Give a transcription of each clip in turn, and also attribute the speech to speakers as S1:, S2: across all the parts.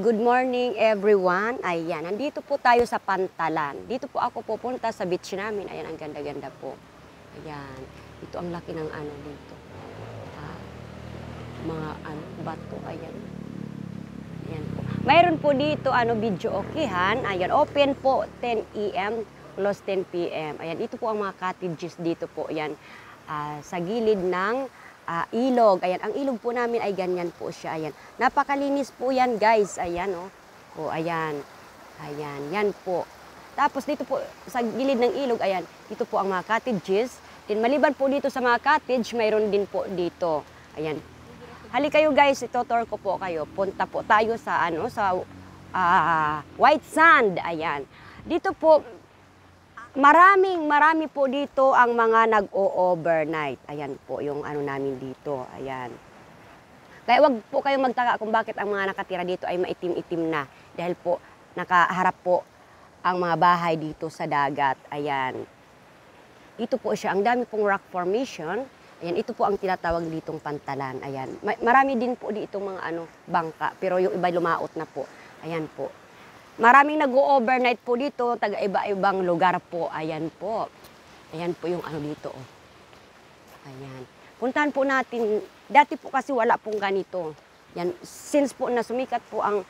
S1: Good morning everyone. Ayan, nandito po tayo sa Pantalan. Dito po ako pupunta sa beach namin. Ayan, ang ganda-ganda po. Ayan, ito ang laki ng ano dito. Mga bato, ayan. Ayan po. Mayroon po dito video okihan. Ayan, open po 10 AM close 10 PM. Ayan, ito po ang mga cottages dito po. Ayan, sa gilid ng ilog. Ayan, ang ilog po namin ay ganyan po siya. Ayan, napakalinis po yan guys. Ayan o, ayan. Ayan, yan po. Tapos dito po sa gilid ng ilog, ayan, dito po ang mga cottages. Din maliban po dito sa mga cottage, mayroon din po dito. Ayan. Halika kayo guys, itotour ko po kayo. Punta po tayo sa White Sand. Ayan. Dito po marami po dito ang mga nag-o-overnight. Ayan po yung namin dito. Ayan. Kaya wag po kayong magtaka kung bakit ang mga nakatira dito ay maitim-itim na. Dahil po nakaharap po ang mga bahay dito sa dagat. Ayan. Ito po siya. Ang dami pong rock formation. Ayan, ito po ang tinatawag ditong Pantalan. Ayan. Marami din po dito mga bangka. Pero yung iba lumaot na po. Ayan po. Maraming nag-o-overnight po dito, taga iba-ibang lugar po. Ayan po. Ayan po yung dito. Oh. Ayan. Puntahan po natin. Dati po kasi wala pong ganito. Yan, since po na sumikat po ang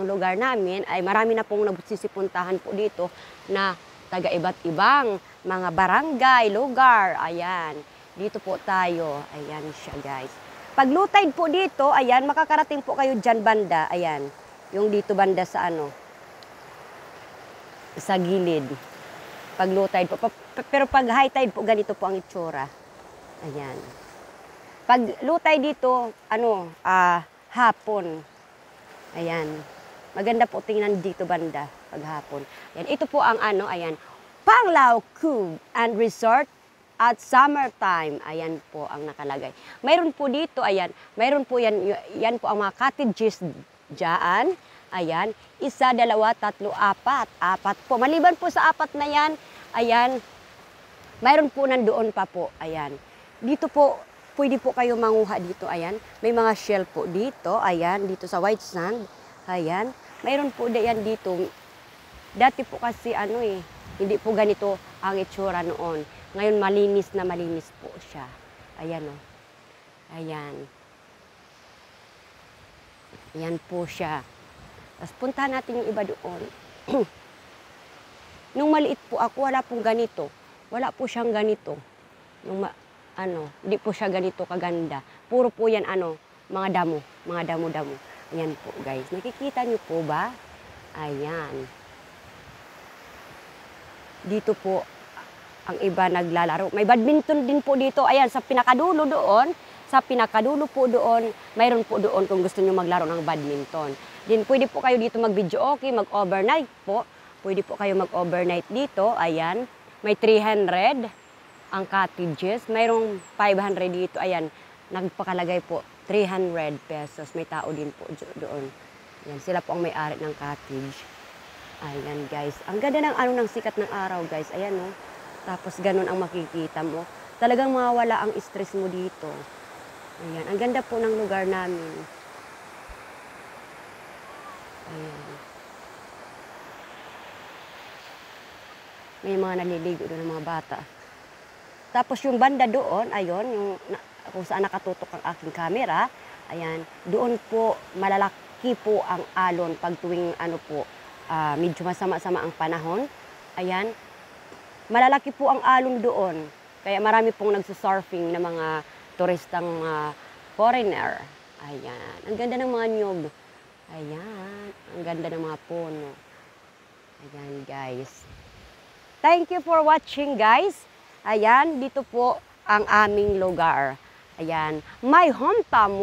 S1: lugar namin, ay marami na pong nagsisipuntahan po dito na taga iba't ibang mga barangay, lugar. Ayan. Dito po tayo. Ayan siya guys. Pag low tide po dito, ayan, makakarating po kayo dyan banda. Ayan. Yung dito banda sa sa gilid. Pag low tide po. Pero pag high tide po, ganito po ang itsura. Ayan. Pag low tide dito, hapon. Ayan. Maganda po tingnan dito banda pag hapon. Ayan. Ito po ang ayan. Panglao Cove and Resort at summertime. Ayan po ang nakalagay. Mayroon po dito, ayan. Mayroon po yan po ang mga cottages dyan. Ayan, 1, 2, 3, 4. 4 po. Maliban po sa 4 na yan, ayan, mayroon po nandoon pa po. Ayan. Dito po, pwede po kayo manguha dito. Ayan. May mga shell po dito. Ayan, dito sa White Sand. Ayan. Mayroon po yan dito. Dati po kasi hindi po ganito ang itsura noon. Ngayon malinis na malinis po siya. Ayan o. Ayan. Yan po siya. Tapos puntahan natin yung iba doon. Nung maliit po ako, wala pong ganito. Wala po siyang ganito. Nung hindi po siya ganito kaganda. Puro po yan mga damo. Mga damo-damo. Ayan po guys. Nakikita niyo po ba? Ayan. Dito po ang iba naglalaro. May badminton din po dito. Ayan, sa pinakadulo doon. Sa pinakadulo po doon, mayroon po doon kung gusto niyo maglaro ng badminton. Din pwede po kayo dito mag-video okay, mag-overnight po. Pwede po kayo mag-overnight dito. Ayan, may 300 ang cottages. Mayroong 500 dito. Ayan, nagpakalagay po 300 pesos. May tao din po doon. Ayan, sila po ang may-ari ng cottage. Ayan guys, ang ganda ng sikat ng araw guys. Ayan o. Tapos ganun ang makikita mo. Talagang mawawala ang stress mo dito. Ayan, ang ganda po ng lugar namin. Ayan. May mga naliligo doon ng mga bata. Tapos yung banda doon, ayun, kung saan nakatutok ang aking camera, ayan, doon po malalaki po ang alon pag tuwing medyo masama-sama ang panahon. Ayan, malalaki po ang alon doon. Kaya marami pong nagsusurfing na mga turistang foreigner. Ayan. Ang ganda ng mga nyog. Ayan. Ang ganda ng mga puno. Ayan, guys. Thank you for watching, guys. Ayan, dito po ang aming lugar. Ayan. My hometown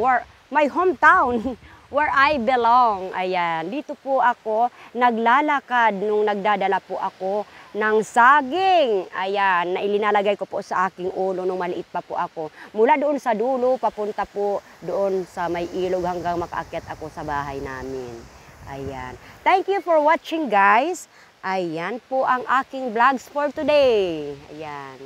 S1: where I belong. Ayan. Dito po ako naglalakad nung nagdadala po ako ng saging. Ayan, na ilinalagay ko po sa aking ulo nung maliit pa po ako. Mula doon sa dulo, papunta po doon sa may ilog hanggang makaakyat ako sa bahay namin. Ayan. Thank you for watching guys. Ayan po ang aking vlogs for today. Ayan.